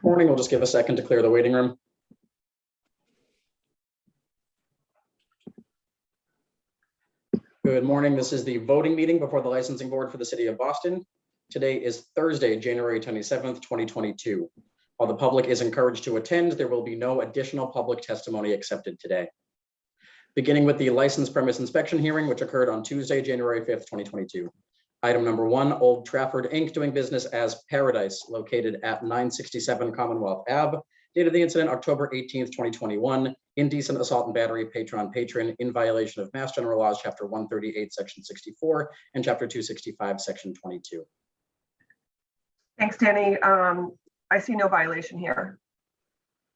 Morning, we'll just give a second to clear the waiting room. Good morning, this is the voting meeting before the licensing board for the city of Boston. Today is Thursday, January 27th, 2022. While the public is encouraged to attend, there will be no additional public testimony accepted today. Beginning with the license premise inspection hearing, which occurred on Tuesday, January 5th, 2022. Item number 1, Old Trafford Inc. doing business as Paradise, located at 967 Commonwealth Ave. Date of the incident, October 18th, 2021. Indecent assault and battery, patron on patron, in violation of Mass General Laws, Chapter 138, Section 64, and Chapter 265, Section 22. Thanks, Danny. I see no violation here.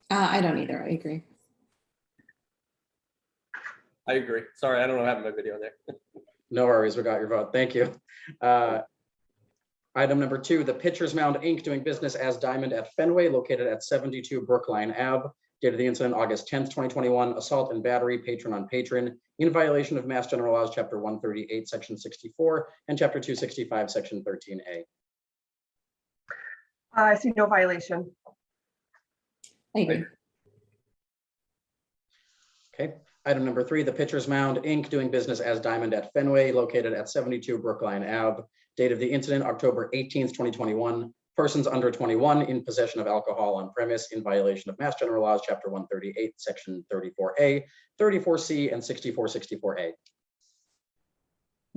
I don't either. I agree. I agree. Sorry, I don't know how to have my video there. No worries, we got your vote. Thank you. Item number 2, the Pitcher's Mound Inc. doing business as Diamond at Fenway, located at 72 Brookline Ave. Date of the incident, August 10th, 2021. Assault and battery, patron on patron, in violation of Mass General Laws, Chapter 138, Section 64, and Chapter 265, Section 13A. I see no violation. I agree. Okay. Item number 3, the Pitcher's Mound Inc. doing business as Diamond at Fenway, located at 72 Brookline Ave. Date of the incident, October 18th, 2021. Persons under 21 in possession of alcohol on premise in violation of Mass General Laws, Chapter 138, Section 34A, 34C, and 6464A.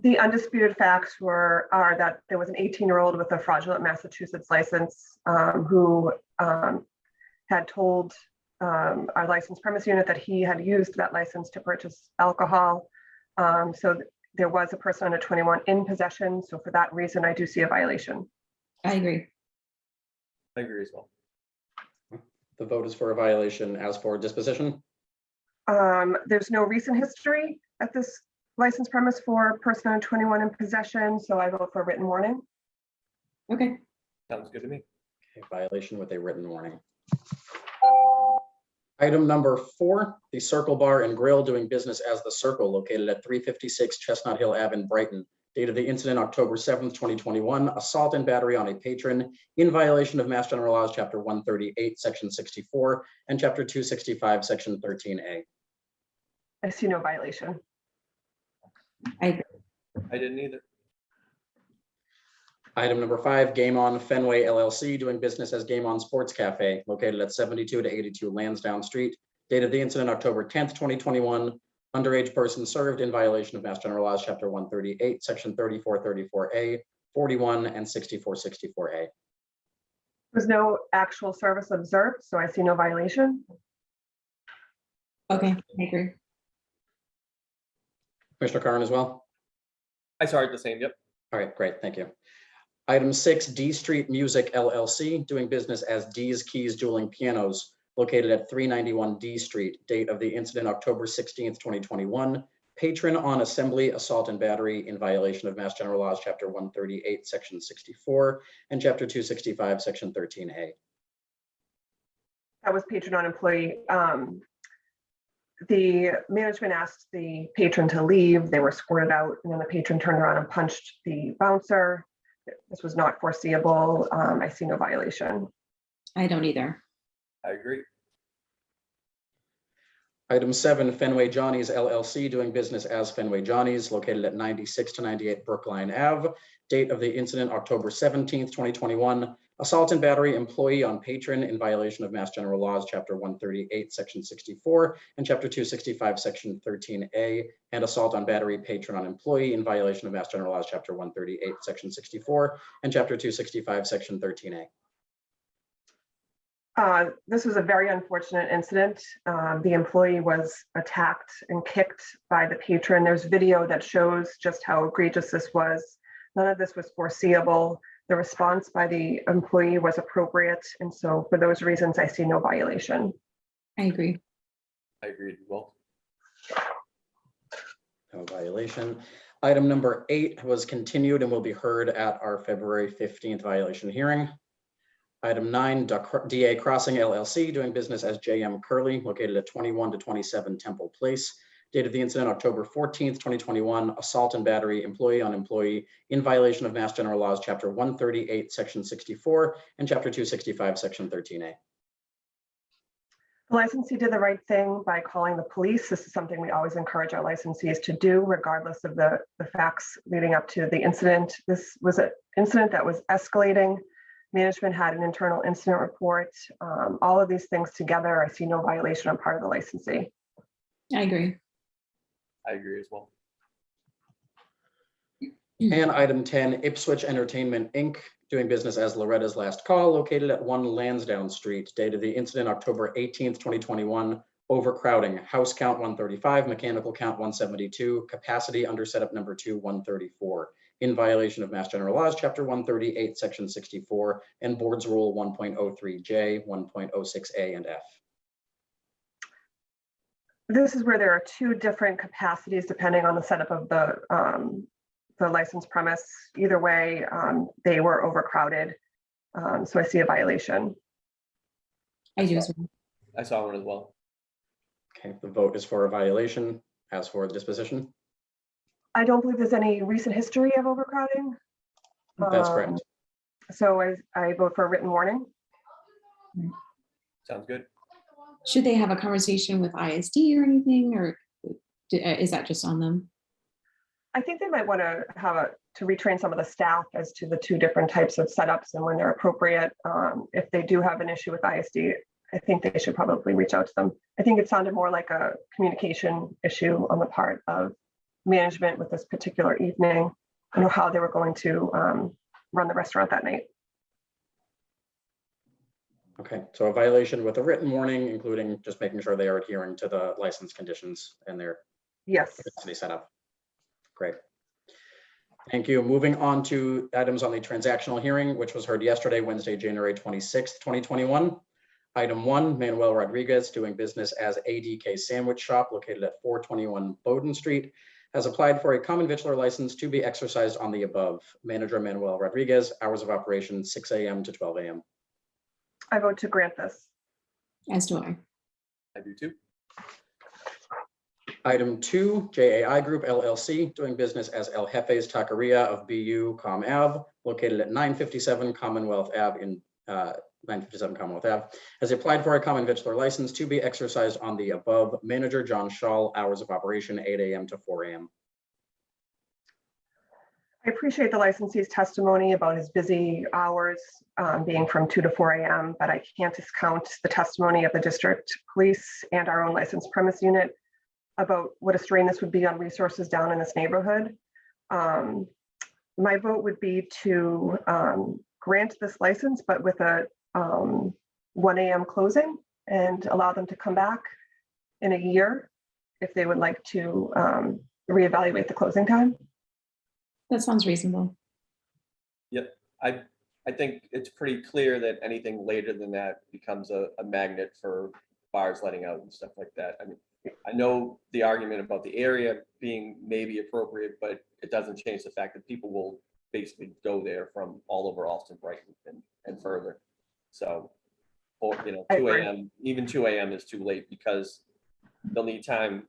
The undisputed facts are that there was an 18-year-old with a fraudulent Massachusetts license who had told our licensed premise unit that he had used that license to purchase alcohol. So there was a person under 21 in possession. So for that reason, I do see a violation. I agree. I agree as well. The vote is for a violation. As for disposition? There's no recent history at this licensed premise for person under 21 in possession. So I vote for a written warning. Okay. Sounds good to me. Okay, violation with a written warning. Item number 4, the Circle Bar and Grill doing business as The Circle, located at 356 Chestnut Hill Ave in Brighton. Date of the incident, October 7th, 2021. Assault and battery on a patron in violation of Mass General Laws, Chapter 138, Section 64, and Chapter 265, Section 13A. I see no violation. I agree. I didn't either. Item number 5, Game On Fenway LLC doing business as Game On Sports Cafe, located at 72 to 82 Lansdowne Street. Date of the incident, October 10th, 2021. Underage person served in violation of Mass General Laws, Chapter 138, Section 3434A, 41, and 6464A. There's no actual service observed, so I see no violation. Okay. I agree. Commissioner Curran as well? I saw it the same. Yep. All right, great, thank you. Item 6, D Street Music LLC doing business as D's Keys Dueling Pianos, located at 391 D Street. Date of the incident, October 16th, 2021. Patron on assembly, assault and battery in violation of Mass General Laws, Chapter 138, Section 64, and Chapter 265, Section 13A. That was patron on employee. The management asked the patron to leave. They were escorted out, and then the patron turned around and punched the bouncer. This was not foreseeable. I see no violation. I don't either. I agree. Item 7, Fenway Johnny's LLC doing business as Fenway Johnny's, located at 96 to 98 Brookline Ave. Date of the incident, October 17th, 2021. Assault and battery employee on patron in violation of Mass General Laws, Chapter 138, Section 64, and Chapter 265, Section 13A, and assault on battery patron on employee in violation of Mass General Laws, Chapter 138, Section 64, and Chapter 265, Section 13A. This was a very unfortunate incident. The employee was attacked and kicked by the patron. There's video that shows just how egregious this was. None of this was foreseeable. The response by the employee was appropriate. And so for those reasons, I see no violation. I agree. I agreed as well. No violation. Item number 8 was continued and will be heard at our February 15th violation hearing. Item 9, DA Crossing LLC doing business as JM Curley, located at 21 to 27 Temple Place. Date of the incident, October 14th, 2021, assault and battery, employee on employee in violation of Mass General Laws, Chapter 138, Section 64, and Chapter 265, Section 13A. The licensee did the right thing by calling the police. This is something we always encourage our licensees to do, regardless of the facts leading up to the incident. This was an incident that was escalating. Management had an internal incident report. All of these things together, I see no violation on part of the licensee. I agree. I agree as well. And item 10, Ipswich Entertainment, Inc., doing business as Loretta's Last Call, located at 1 Lansdowne Street. Date of the incident, October 18th, 2021. Overcrowding, house count 135, mechanical count 172, capacity under setup number 2, 134. In violation of Mass General Laws, Chapter 138, Section 64, and Board's Rule 1.03J, 1.06A, and F. This is where there are two different capacities depending on the setup of the licensed premise. Either way, they were overcrowded. So I see a violation. I do as well. I saw one as well. Okay, the vote is for a violation. As for the disposition, I don't believe there's any recent history of overcrowding. that's correct. So I vote for a written warning. Sounds good. Should they have a conversation with ISD or anything, or is that just on them? I think they might want to to retrain some of the staff as to the two different types of setups and when they're appropriate. If they do have an issue with ISD, I think they should probably reach out to them. I think it sounded more like a communication issue on the part of management with this particular evening, how they were going to run the restaurant that night. Okay, so a violation with a written warning, including just making sure they are adhering to the license conditions and their Yes. capacity setup. Great. Thank you. Moving on to items on the transactional hearing, which was heard yesterday, Wednesday, January 26th, 2021. Item 1, Manuel Rodriguez, doing business as ADK Sandwich Shop located at 421 Bowden Street, has applied for a common victular license to be exercised on the above. Manager Manuel Rodriguez, hours of operation 6 a.m. to 12 a.m. I vote to grant this. As do I. I do too. Item 2, JAI Group LLC, doing business as El Jefe's Taqueria of BU Com Ave, located at 957 Commonwealth Ave in 957 Commonwealth Ave, has applied for a common victular license to be exercised on the above. Manager John Schall, hours of operation 8 a.m. to 4 a.m. I appreciate the licensee's testimony about his busy hours being from 2 to 4 a.m., but I can't discount the testimony of the district police and our own licensed premise unit about what a strain this would be on resources down in this neighborhood. My vote would be to grant this license, but with a 1 a.m. closing, and allow them to come back in a year if they would like to reevaluate the closing time. That sounds reasonable. Yep. I think it's pretty clear that anything later than that becomes a magnet for bars letting out and stuff like that. I mean, I know the argument about the area being maybe appropriate, but it doesn't change the fact that people will basically go there from all over Alston, Brighton, and further. So, or, 2 a.m., even 2 a.m. is too late because they'll need time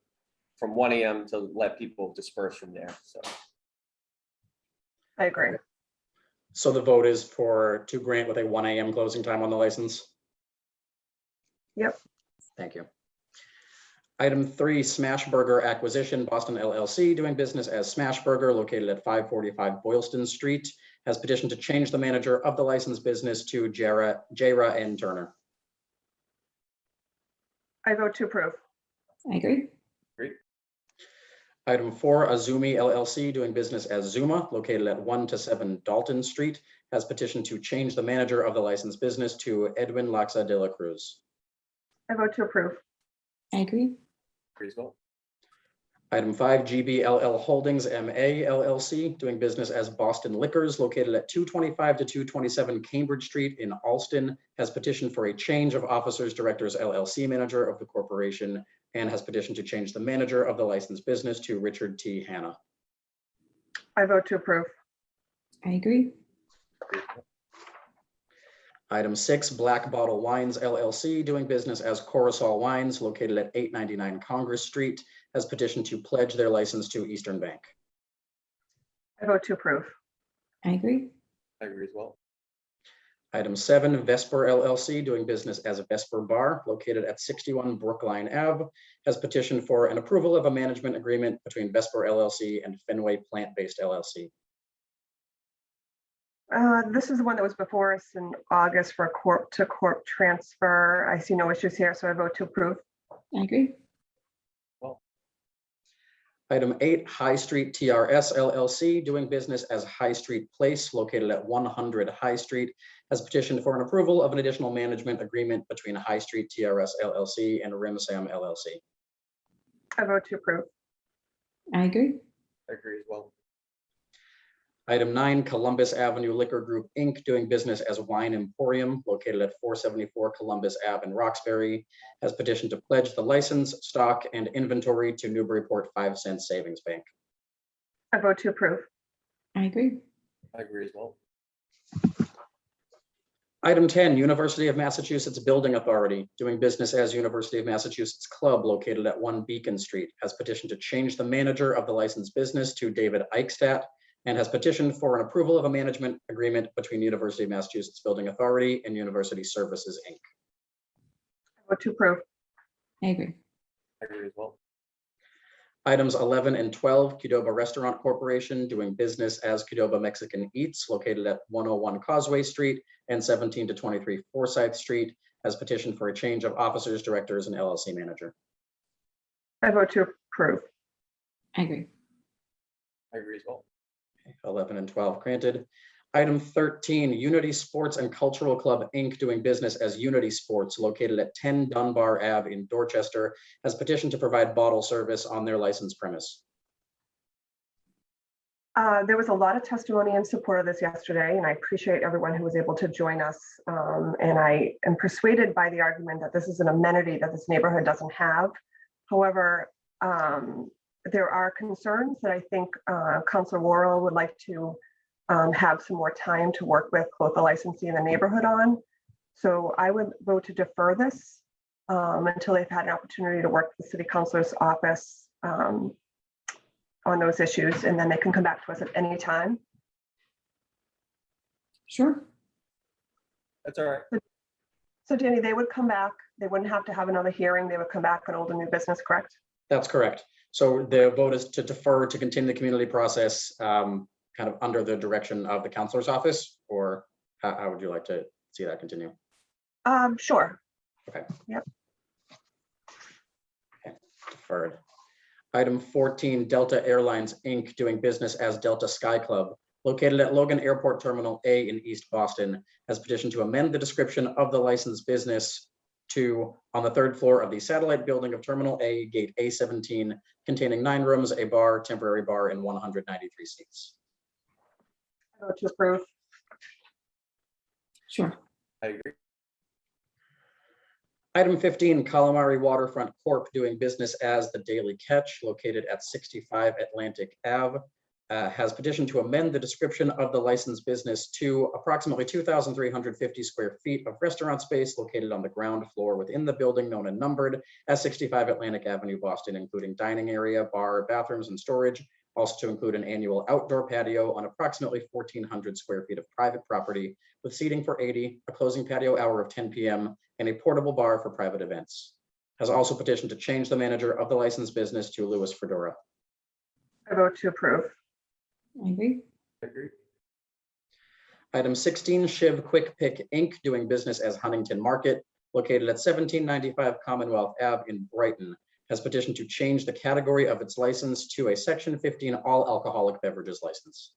from 1 a.m. to let people disperse from there. So I agree. So the vote is to grant with a 1 a.m. closing time on the license? Yep. Thank you. Item 3, Smash Burger Acquisition, Boston LLC, doing business as Smash Burger, located at 545 Boylston Street, has petitioned to change the manager of the licensed business to Jara N. Turner. I vote to approve. I agree. Item 4, Azumi LLC, doing business as Zuma, located at 1 to 7 Dalton Street, has petitioned to change the manager of the licensed business to Edwin Laxa de la Cruz. I vote to approve. I agree. please vote. Item 5, GBLL Holdings MA LLC, doing business as Boston Liquors, located at 225 to 227 Cambridge Street in Alston, has petitioned for a change of officers, directors, LLC manager of the corporation, and has petitioned to change the manager of the licensed business to Richard T. Hanna. I vote to approve. I agree. Item 6, Black Bottle Wines LLC, doing business as Coruscant Wines, located at 899 Congress Street, has petitioned to pledge their license to Eastern Bank. I vote to approve. I agree. I agree as well. Item 7, Vesper LLC, doing business as a Vesper Bar, located at 61 Brookline Ave, has petitioned for an approval of a management agreement between Vesper LLC and Fenway Plant-Based LLC. This is the one that was before us in August for a corp to corp transfer. I see no issues here, so I vote to approve. I agree. Item 8, High Street TRS LLC, doing business as High Street Place, located at 100 High Street, has petitioned for an approval of an additional management agreement between High Street TRS LLC and RimSam LLC. I vote to approve. I agree. I agree as well. Item 9, Columbus Avenue Liquor Group, Inc., doing business as Wine Emporium, located at 474 Columbus Ave in Roxbury, has petitioned to pledge the license, stock, and inventory to Newburyport 5 Cent Savings Bank. I vote to approve. I agree. I agree as well. Item 10, University of Massachusetts Building Authority, doing business as University of Massachusetts Club, located at 1 Beacon Street, has petitioned to change the manager of the licensed business to David Eichstadt, and has petitioned for an approval of a management agreement between University of Massachusetts Building Authority and University Services, Inc. I vote to approve. I agree. I agree as well. Items 11 and 12, Qdoba Restaurant Corporation, doing business as Qdoba Mexican Eats, located at 101 Causeway Street and 17 to 23 Forsyth Street, has petitioned for a change of officers, directors, and LLC manager. I vote to approve. I agree. I agree as well. 11 and 12 granted. Item 13, Unity Sports and Cultural Club, Inc., doing business as Unity Sports, located at 10 Dunbar Ave in Dorchester, has petitioned to provide bottle service on their licensed premise. There was a lot of testimony in support of this yesterday, and I appreciate everyone who was able to join us. And I am persuaded by the argument that this is an amenity that this neighborhood doesn't have. However, there are concerns that I think Councilor Worrell would like to have some more time to work with both the licensee and the neighborhood on. So I would vote to defer this until they've had an opportunity to work with the city councilor's office on those issues, and then they can come back to us at any time. Sure. That's all right. So Danny, they would come back. They wouldn't have to have another hearing. They would come back on old and new business, correct? That's correct. So the vote is to defer to continue the community process kind of under the direction of the councilor's office, or how would you like to see that continue? Sure. Okay. Yep. Okay, deferred. Item 14, Delta Airlines, Inc., doing business as Delta Sky Club, located at Logan Airport Terminal A in East Boston, has petitioned to amend the description of the licensed business to on the 3rd floor of the satellite building of Terminal A, Gate A17, containing 9 rooms, a bar, temporary bar, and 193 seats. I vote to approve. Sure. I agree. Item 15, Calamari Waterfront Corp., doing business as the Daily Catch, located at 65 Atlantic Ave, has petitioned to amend the description of the licensed business to approximately 2,350 square feet of restaurant space located on the ground floor within the building known and numbered as 65 Atlantic Avenue, Boston, including dining area, bar, bathrooms, and storage, also to include an annual outdoor patio on approximately 1,400 square feet of private property with seating for 80, a closing patio hour of 10 p.m., and a portable bar for private events. Has also petitioned to change the manager of the licensed business to Louis Fedora. I vote to approve. I agree. I agree. Item 16, Shiv Quick Pick, Inc., doing business as Huntington Market, located at 1795 Commonwealth Ave in Brighton, has petitioned to change the category of its license to a Section 15 all alcoholic beverages license.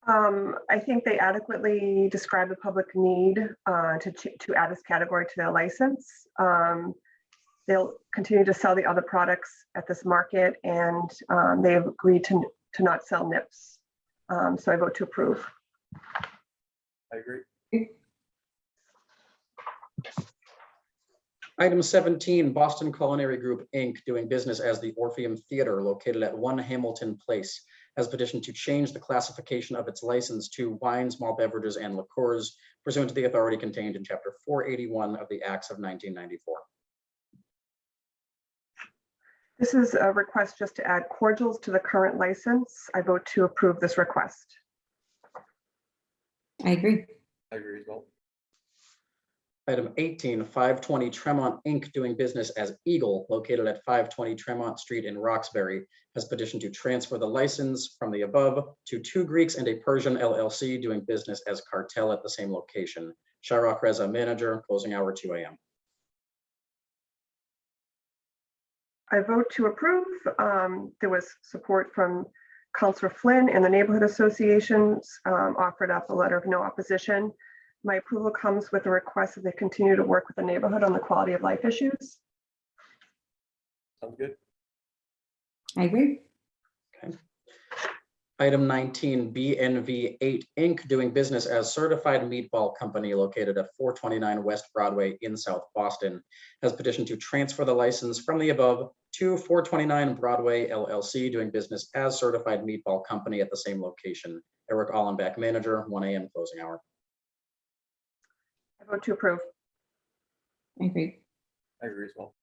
I think they adequately describe the public need to add this category to their license. They'll continue to sell the other products at this market, and they've agreed to not sell nips. So I vote to approve. I agree. Item 17, Boston Culinary Group, Inc., doing business as the Orpheum Theater located at 1 Hamilton Place, has petitioned to change the classification of its license to wines, malt beverages, and liqueurs pursuant to the authority contained in Chapter 481 of the Acts of 1994. This is a request just to add cordials to the current license. I vote to approve this request. I agree. I agree as well. Item 18, 520 Tremont Inc., doing business as Eagle, located at 520 Tremont Street in Roxbury, has petitioned to transfer the license from the above to Two Greeks and a Persian LLC, doing business as Cartel at the same location. Shahrokh Reza, manager, closing hour 2 a.m. I vote to approve. There was support from Councillor Flynn and the neighborhood associations offered up a letter of no opposition. My approval comes with a request that they continue to work with the neighborhood on the quality of life issues. Sounds good. I agree. Item 19, BNV8 Inc., doing business as Certified Meatball Company located at 429 West Broadway in South Boston, has petitioned to transfer the license from the above to 429 Broadway LLC, doing business as Certified Meatball Company at the same location. Eric Allenbeck, manager, 1 a.m. closing hour. I vote to approve. I agree. I agree as well.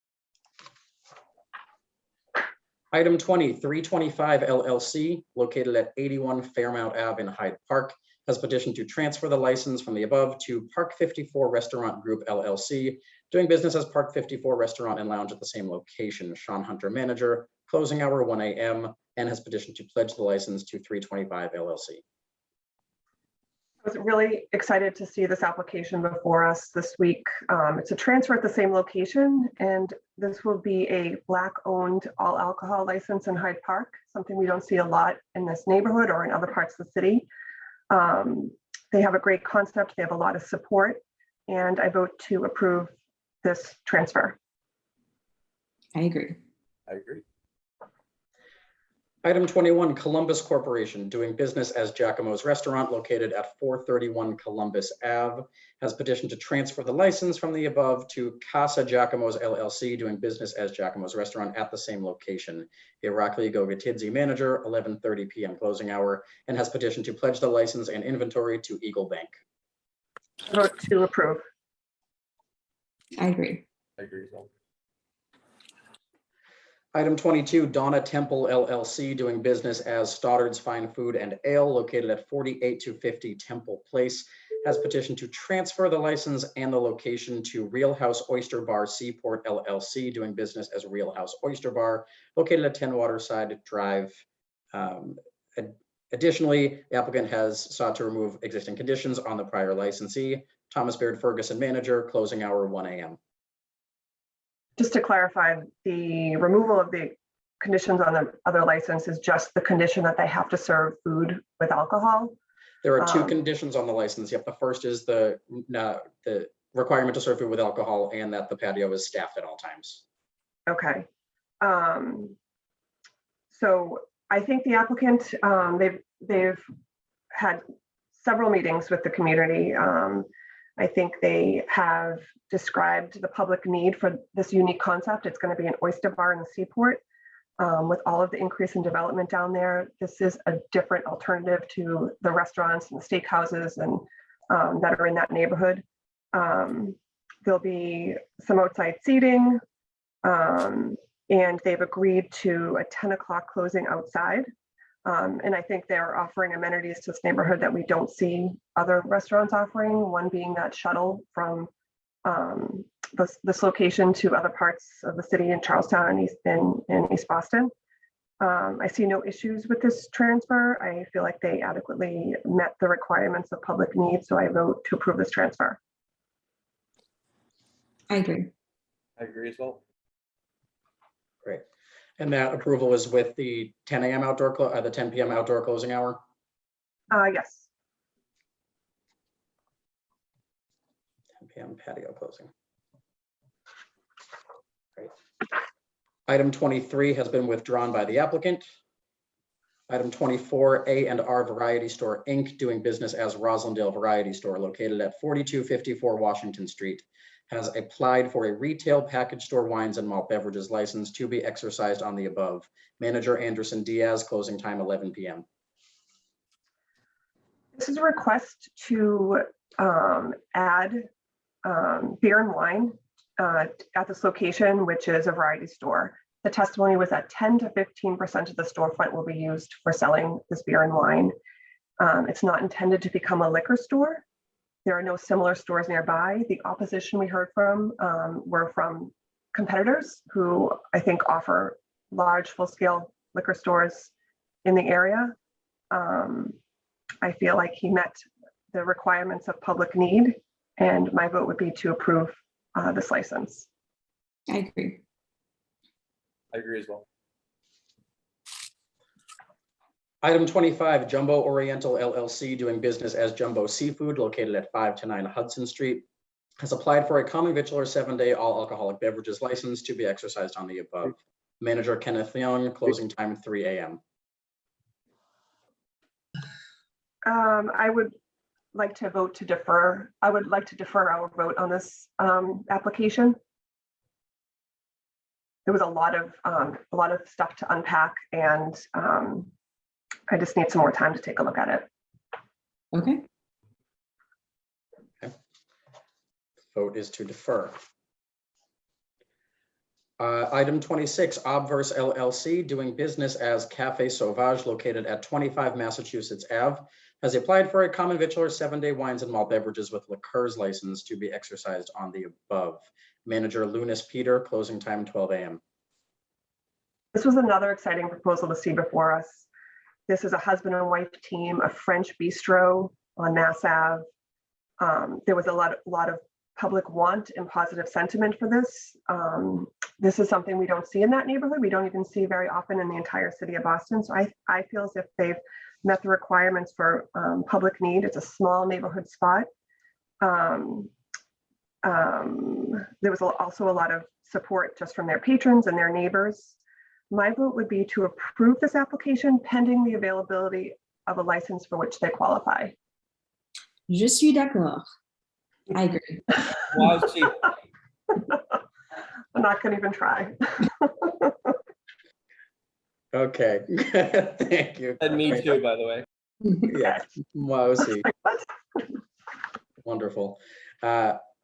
Item 20, 325 LLC, located at 81 Fairmount Ave in Hyde Park, has petitioned to transfer the license from the above to Park 54 Restaurant Group LLC, doing business as Park 54 Restaurant and Lounge at the same location. Sean Hunter, manager, closing hour 1 a.m., and has petitioned to pledge the license to 325 LLC. I was really excited to see this application before us this week. It's a transfer at the same location, and this will be a Black-owned all alcohol license in Hyde Park, something we don't see a lot in this neighborhood or in other parts of the city. They have a great concept. They have a lot of support, and I vote to approve this transfer. I agree. I agree. Item 21, Columbus Corporation, doing business as Giacomo's Restaurant located at 431 Columbus Ave, has petitioned to transfer the license from the above to Casa Giacomo's LLC, doing business as Giacomo's Restaurant at the same location. Irakli Gogatidze, manager, 11:30 p.m. closing hour, and has petitioned to pledge the license and inventory to Eagle Bank. I vote to approve. I agree. I agree as well. Item 22, Donna Temple LLC, doing business as Stoddard's Fine Food and Ale located at 48-50 Temple Place, has petitioned to transfer the license and the location to Real House Oyster Bar Seaport LLC, doing business as Real House Oyster Bar located at 10 Waterside Drive. Additionally, the applicant has sought to remove existing conditions on the prior licensee. Thomas Baird Ferguson, manager, closing hour 1 a.m. Just to clarify, the removal of the conditions on the other license is just the condition that they have to serve food with alcohol. There are two conditions on the license. Yep, the first is the requirement to serve food with alcohol and that the patio is staffed at all times. Okay. So I think the applicant, they've had several meetings with the community. I think they have described the public need for this unique concept. It's going to be an oyster bar in the Seaport. With all of the increase in development down there, this is a different alternative to the restaurants and the steakhouses and that are in that neighborhood. There'll be some outside seating, and they've agreed to a 10 o'clock closing outside. And I think they're offering amenities to this neighborhood that we don't see other restaurants offering, one being that shuttle from this location to other parts of the city in Charlestown and East Boston. I see no issues with this transfer. I feel like they adequately met the requirements of public need, so I vote to approve this transfer. I agree. I agree as well. Great. And that approval is with the 10 a.m. outdoor, the 10 p.m. outdoor closing hour? Yes. 10 p.m. patio closing. Great. Item 23 has been withdrawn by the applicant. Item 24, A&R Variety Store, Inc., doing business as Roslindale Variety Store located at 4254 Washington Street, has applied for a retail package store wines and malt beverages license to be exercised on the above. Manager Anderson Diaz, closing time 11 p.m. This is a request to add beer and wine at this location, which is a variety store. The testimony was that 10 to 15% of the storefront will be used for selling this beer and wine. It's not intended to become a liquor store. There are no similar stores nearby. The opposition we heard from were from competitors who I think offer large full-scale liquor stores in the area. I feel like he met the requirements of public need, and my vote would be to approve this license. I agree. I agree as well. Item 25, Jumbo Oriental LLC, doing business as Jumbo Seafood, located at 5 to 9 Hudson Street, has applied for a common victular 7-day all alcoholic beverages license to be exercised on the above. Manager Kenneth Young, closing time 3 a.m. I would like to vote to defer. I would like to defer our vote on this application. There was a lot of stuff to unpack, and I just need some more time to take a look at it. Okay. Vote is to defer. Item 26, Obverse LLC, doing business as Cafe Sauvage, located at 25 Massachusetts Ave, has applied for a common victular 7-day wines and malt beverages with liqueurs license to be exercised on the above. Manager Lunas Peter, closing time 12 a.m. This was another exciting proposal to see before us. This is a husband and wife team, a French bistro on Mass Ave. There was a lot of public want and positive sentiment for this. This is something we don't see in that neighborhood. We don't even see very often in the entire city of Boston. So I feel as if they've met the requirements for public need. It's a small neighborhood spot. There was also a lot of support just from their patrons and their neighbors. My vote would be to approve this application pending the availability of a license for which they qualify. Je suis d'accord. I agree. Wow, see, I'm not going to even try. Okay, thank you. and me too, by the way. Yeah, Wowsy. What? Wonderful.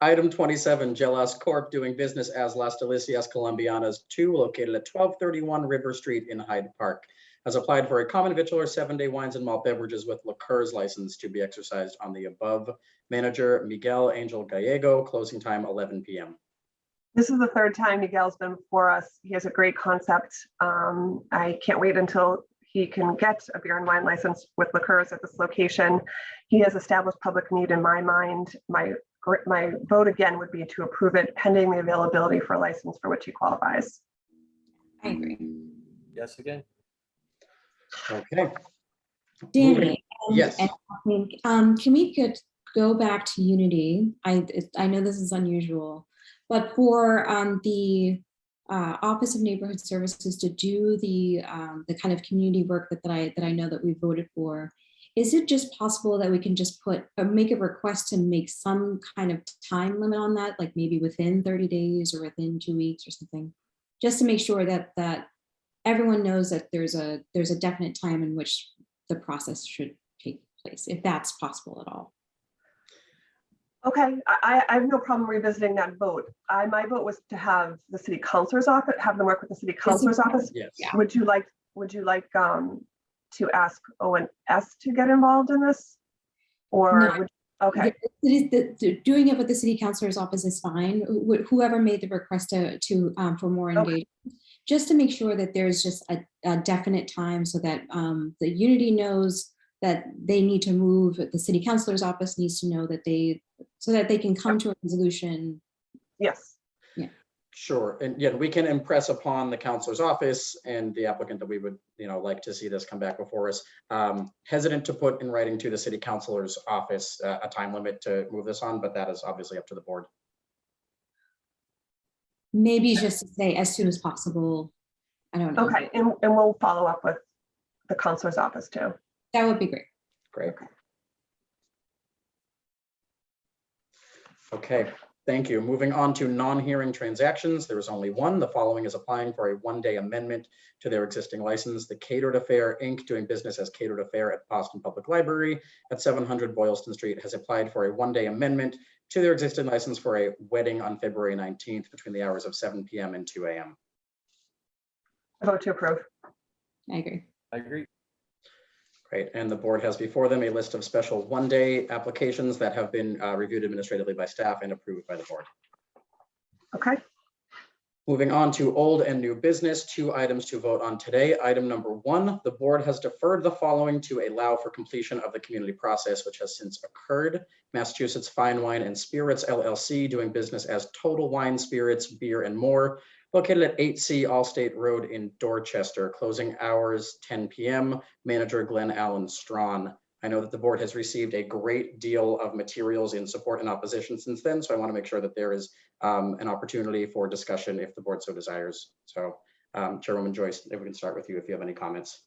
Item 27, Gelas Corp, doing business as Las Delicias Colombianas 2, located at 1231 River Street in Hyde Park, has applied for a common victular 7-day wines and malt beverages with liqueurs license to be exercised on the above. Manager Miguel Angel Gallego, closing time 11 p.m. This is the third time Miguel's been before us. He has a great concept. I can't wait until he can get a beer and wine license with liqueurs at this location. He has established public need in my mind. My vote again would be to approve it pending the availability for a license for which he qualifies. I agree. Yes, again. Okay. Danny, Moving- Yes. and I think, can we go back to Unity? I know this is unusual, but for the Office of Neighborhood Services to do the kind of community work that I know that we voted for, is it just possible that we can just make a request to make some kind of time limit on that, like maybe within 30 days or within 2 weeks or something, just to make sure that everyone knows that there's a definite time in which the process should take place, if that's possible at all. Okay, I have no problem revisiting that vote. My vote was to have the city councilor's office, have them work with the city councilor's office. Yes. Yeah. Would you like to ask ONS to get involved in this? Or No. Okay, Doing it with the city councilor's office is fine. Whoever made the request for more Okay. engagement, just to make sure that there's just a definite time so that the Unity knows that they need to move. The city councilor's office needs to know that so that they can come to a resolution. yes. Sure, and yeah, we can impress upon the counselor's office and the applicant that we would, like to see this come back before us. Hesitant to put in writing to the city councilor's office a time limit to move this on, but that is obviously up to the board. Maybe just to say as soon as possible. I don't know. Okay, and we'll follow up with the councilor's office too. That would be great. Great. Okay, Thank you. Moving on to non-hearing transactions. There is only one. The following is applying for a one-day amendment to their existing license. The Catered Affair Inc., doing business as Catered Affair at Boston Public Library at 700 Boylston Street, has applied for a one-day amendment to their existing license for a wedding on February 19th between the hours of 7 p.m. and 2 a.m. I vote to approve. I agree. I agree. Great. And the board has before them a list of special one-day applications that have been reviewed administratively by staff and approved by the board. Okay. Moving on to old and new business, 2 items to vote on today. Item number 1, the board has deferred the following to allow for completion of the community process, which has since occurred. Massachusetts Fine Wine and Spirits LLC, doing business as Total Wine, Spirits, Beer and More, located at 8C Allstate Road in Dorchester, closing hours 10 p.m. Manager Glenn Allen Strawn. I know that the board has received a great deal of materials in support and opposition since then, so I want to make sure that there is an opportunity for discussion if the board so desires. So Chairwoman Joyce, if we can start with you, if you have any comments.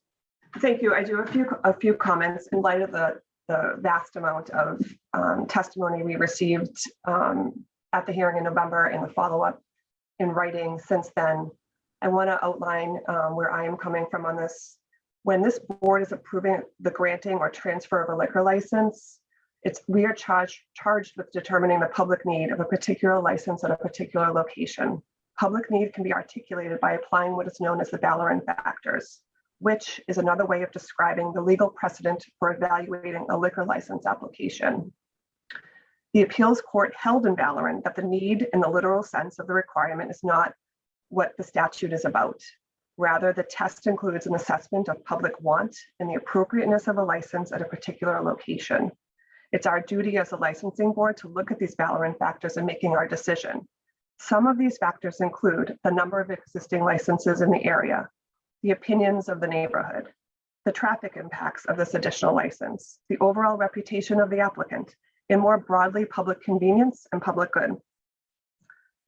Thank you. I do have a few comments in light of the vast amount of testimony we received at the hearing in November and the follow-up in writing since then. I want to outline where I am coming from on this. When this board is approving the granting or transfer of a liquor license, we are charged with determining the public need of a particular license at a particular location. Public need can be articulated by applying what is known as the Ballerin factors, which is another way of describing the legal precedent for evaluating a liquor license application. The appeals court held in Ballerin that the need in the literal sense of the requirement is not what the statute is about. Rather, the test includes an assessment of public want and the appropriateness of a license at a particular location. It's our duty as a licensing board to look at these Ballerin factors in making our decision. Some of these factors include the number of existing licenses in the area, the opinions of the neighborhood, the traffic impacts of this additional license, the overall reputation of the applicant, and more broadly, public convenience and public good.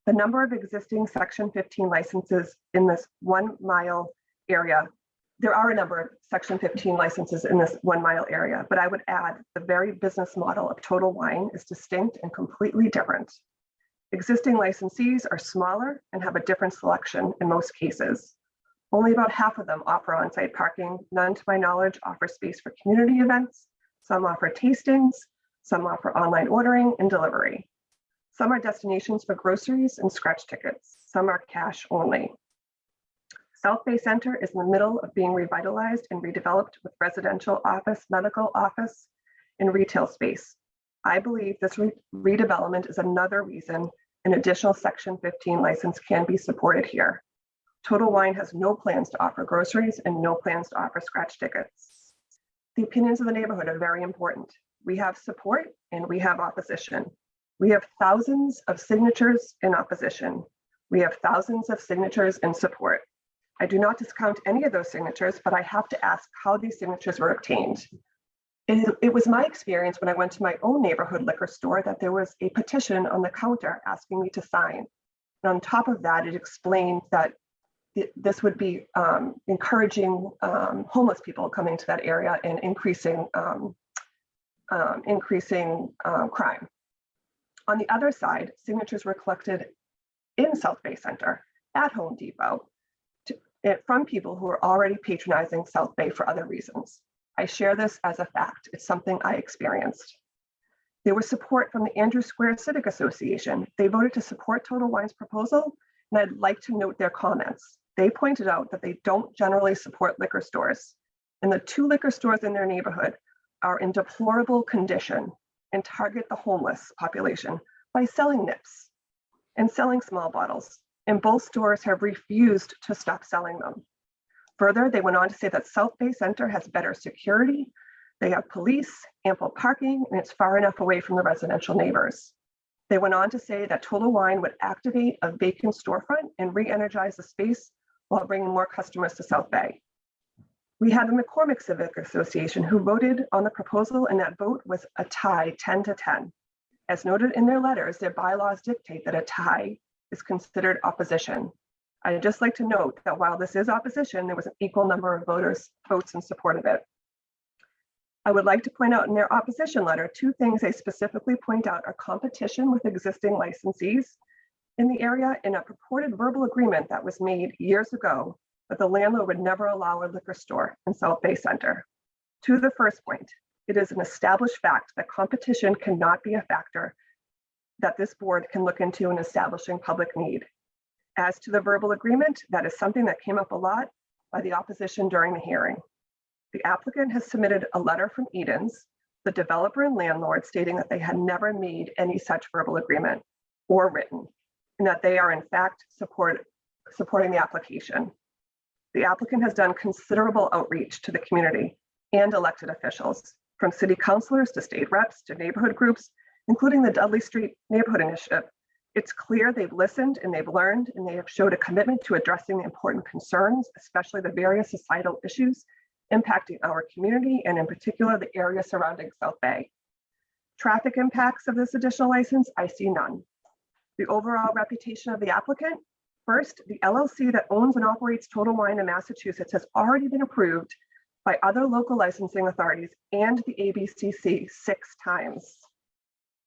The number of existing Section 15 licenses in this 1 mile area, there are a number of Section 15 licenses in this 1 mile area, but I would add the very business model of Total Wine is distinct and completely different. Existing licensees are smaller and have a different selection in most cases. Only about half of them offer on-site parking. None, to my knowledge, offer space for community events. Some offer tastings. Some offer online ordering and delivery. Some are destinations for groceries and scratch tickets. Some are cash only. South Bay Center is in the middle of being revitalized and redeveloped with residential office, medical office, and retail space. I believe this redevelopment is another reason an additional Section 15 license can be supported here. Total Wine has no plans to offer groceries and no plans to offer scratch tickets. The opinions of the neighborhood are very important. We have support and we have opposition. We have thousands of signatures in opposition. We have thousands of signatures in support. I do not discount any of those signatures, but I have to ask how these signatures were obtained. It was my experience when I went to my own neighborhood liquor store that there was a petition on the counter asking me to sign. And on top of that, it explained that this would be encouraging homeless people coming to that area and increasing crime. On the other side, signatures were collected in South Bay Center at Home Depot from people who are already patronizing South Bay for other reasons. I share this as a fact. It's something I experienced. There was support from the Andrews Square Civic Association. They voted to support Total Wine's proposal, and I'd like to note their comments. They pointed out that they don't generally support liquor stores, and the 2 liquor stores in their neighborhood are in deplorable condition and target the homeless population by selling nips and selling small bottles. And both stores have refused to stop selling them. Further, they went on to say that South Bay Center has better security, they have police, ample parking, and it's far enough away from the residential neighbors. They went on to say that Total Wine would activate a vacant storefront and re-energize the space while bringing more customers to South Bay. We had the McCormick Civic Association who voted on the proposal, and that vote was a tie 10-10. As noted in their letters, their bylaws dictate that a tie is considered opposition. I'd just like to note that while this is opposition, there was an equal number of votes in support of it. I would like to point out in their opposition letter, two things they specifically point out are competition with existing licensees in the area and a purported verbal agreement that was made years ago that the landlord would never allow a liquor store in South Bay Center. To the first point, it is an established fact that competition cannot be a factor that this board can look into in establishing public need. As to the verbal agreement, that is something that came up a lot by the opposition during the hearing. The applicant has submitted a letter from Edens, the developer and landlord, stating that they had never made any such verbal agreement or written, and that they are in fact supporting the application. The applicant has done considerable outreach to the community and elected officials, from city councilors to state reps to neighborhood groups, including the Dudley Street Neighborhood Initiative. It's clear they've listened and they've learned, and they have showed a commitment to addressing the important concerns, especially the various societal issues impacting our community and in particular the area surrounding South Bay. Traffic impacts of this additional license, I see none. The overall reputation of the applicant, first, the LLC that owns and operates Total Wine in Massachusetts has already been approved by other local licensing authorities and the ABCC 6 times.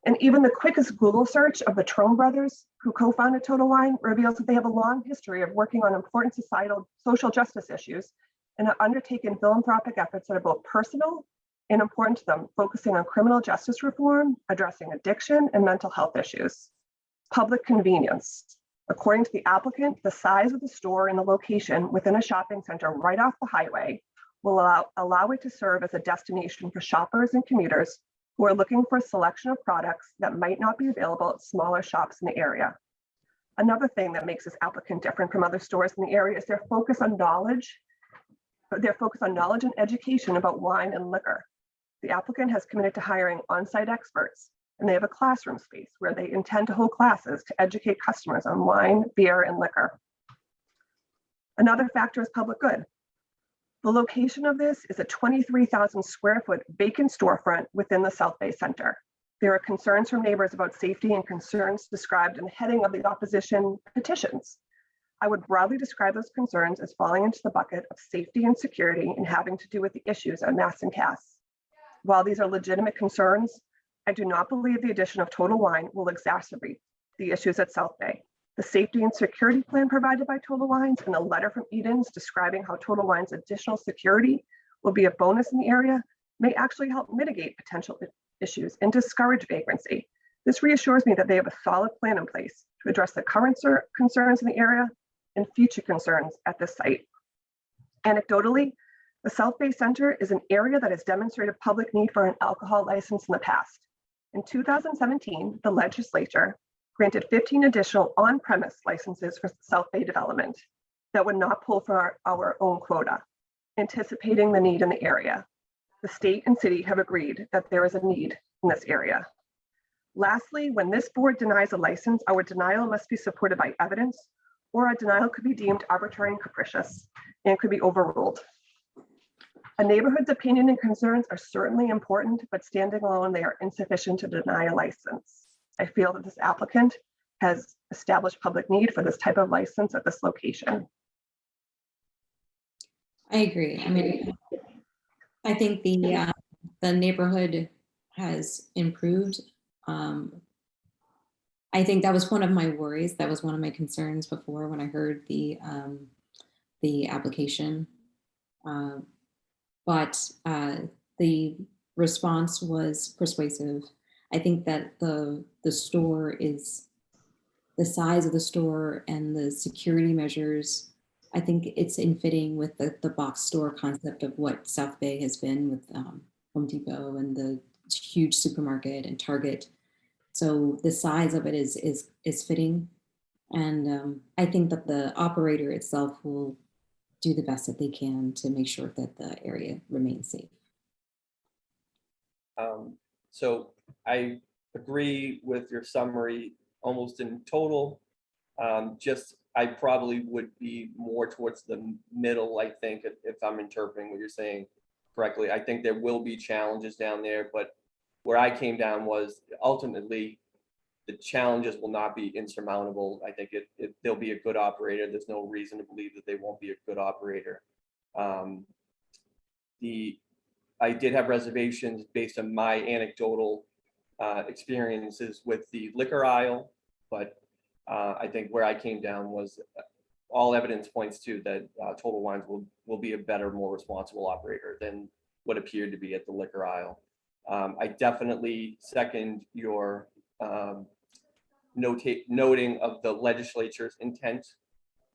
And even the quickest Google search of the Trone brothers, who co-founded Total Wine, reveals that they have a long history of working on important societal social justice issues and have undertaken philanthropic efforts that are both personal and important to them, focusing on criminal justice reform, addressing addiction and mental health issues. Public convenience. According to the applicant, the size of the store and the location within a shopping center right off the highway will allow it to serve as a destination for shoppers and commuters who are looking for a selection of products that might not be available at smaller shops in the area. Another thing that makes this applicant different from other stores in the area is their focus on knowledge and education about wine and liquor. The applicant has committed to hiring on-site experts, and they have a classroom space where they intend to hold classes to educate customers on wine, beer, and liquor. Another factor is public good. The location of this is a 23,000 square foot vacant storefront within the South Bay Center. There are concerns from neighbors about safety and concerns described in the heading of the opposition petitions. I would broadly describe those concerns as falling into the bucket of safety and security and having to do with the issues at Mass and Cass. While these are legitimate concerns, I do not believe the addition of Total Wine will exacerbate the issues at South Bay. The safety and security plan provided by Total Wines and a letter from Edens describing how Total Wines' additional security will be a bonus in the area may actually help mitigate potential issues and discourage vagrancy. This reassures me that they have a solid plan in place to address the current concerns in the area and future concerns at this site. Anecdotally, the South Bay Center is an area that has demonstrated public need for an alcohol license in the past. In 2017, the legislature granted 15 additional on-premise licenses for South Bay development that would not pull from our own quota, anticipating the need in the area. The state and city have agreed that there is a need in this area. Lastly, when this board denies a license, our denial must be supported by evidence, or a denial could be deemed arbitrary and capricious and could be overruled. A neighborhood's opinion and concerns are certainly important, but standing alone, they are insufficient to deny a license. I feel that this applicant has established public need for this type of license at this location. I agree. I mean, I think the neighborhood has improved. I think that was one of my worries. That was one of my concerns before when I heard the application. But the response was persuasive. I think that the store is, the size of the store and the security measures, I think it's in fitting with the box store concept of what South Bay has been with Home Depot and the huge supermarket and Target. So the size of it is fitting. And I think that the operator itself will do the best that they can to make sure that the area remains safe. So I agree with your summary almost in total. I probably would be more towards the middle, I think, if I'm interpreting what you're saying correctly. I think there will be challenges down there, but where I came down was ultimately the challenges will not be insurmountable. I think they'll be a good operator. There's no reason to believe that they won't be a good operator. I did have reservations based on my anecdotal experiences with the liquor aisle, but I think where I came down was all evidence points to that Total Wines will be a better, more responsible operator than what appeared to be at the liquor aisle. I definitely second your noting of the legislature's intent.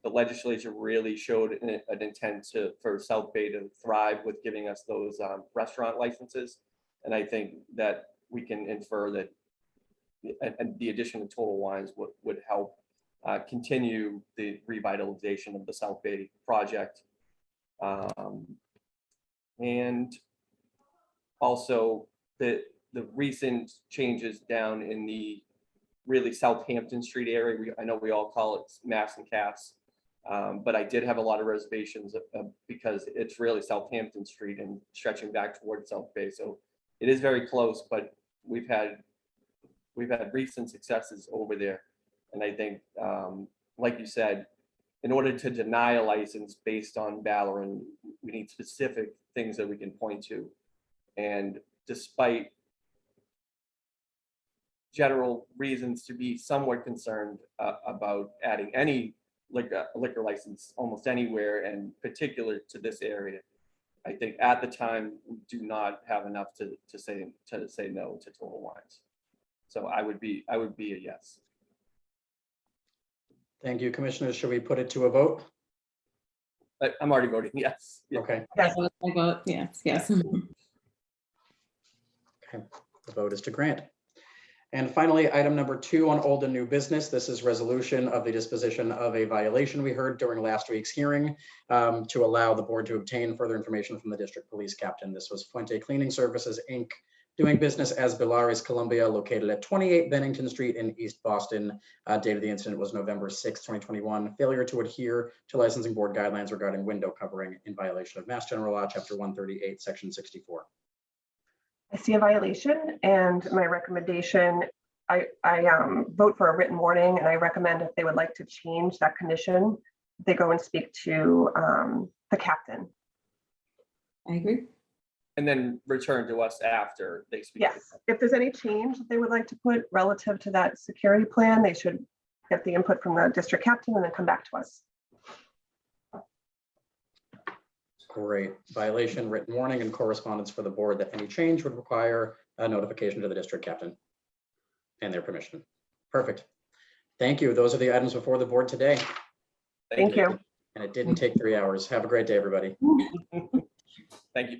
The legislature really showed an intent for South Bay to thrive with giving us those restaurant licenses. And I think that we can infer that the addition of Total Wines would help continue the revitalization of the South Bay project. And also the recent changes down in the really Southampton Street area. I know we all call it Mass and Cass, but I did have a lot of reservations because it's really Southampton Street and stretching back towards South Bay. So it is very close, but we've had recent successes over there. And I think, like you said, in order to deny a license based on Valorant, we need specific things that we can point to. And despite general reasons to be somewhat concerned about adding any liquor license almost anywhere, and particular to this area, I think at the time we do not have enough to say no to Total Wines. So I would be a yes. Thank you, Commissioners. Should we put it to a vote? I'm already voting yes. Yeah. Okay, Yes. I vote yes, yes. the vote is to grant. And finally, item number 2 on old and new business. This is resolution of the disposition of a violation we heard during last week's hearing to allow the board to obtain further information from the district police captain. This was Fuente Cleaning Services, Inc., doing business as Bellaris Columbia, located at 28 Bennington Street in East Boston. Date of the incident was November 6, 2021. Failure to adhere to licensing board guidelines regarding window covering in violation of Mass General Law, Chapter 138, Section 64. I see a violation, and my recommendation, I vote for a written warning, and I recommend if they would like to change that condition, they go and speak to the captain. I agree. And then return to us after they speak. Yes, if there's any change that they would like to put relative to that security plan, they should get the input from the district captain and then come back to us. Great. Violation, written warning, and correspondence for the board that any change would require a notification to the district captain and their permission. Perfect. Thank you. Those are the items before the board today. Thank you. And it didn't take 3 hours. Have a great day, everybody. Thank you.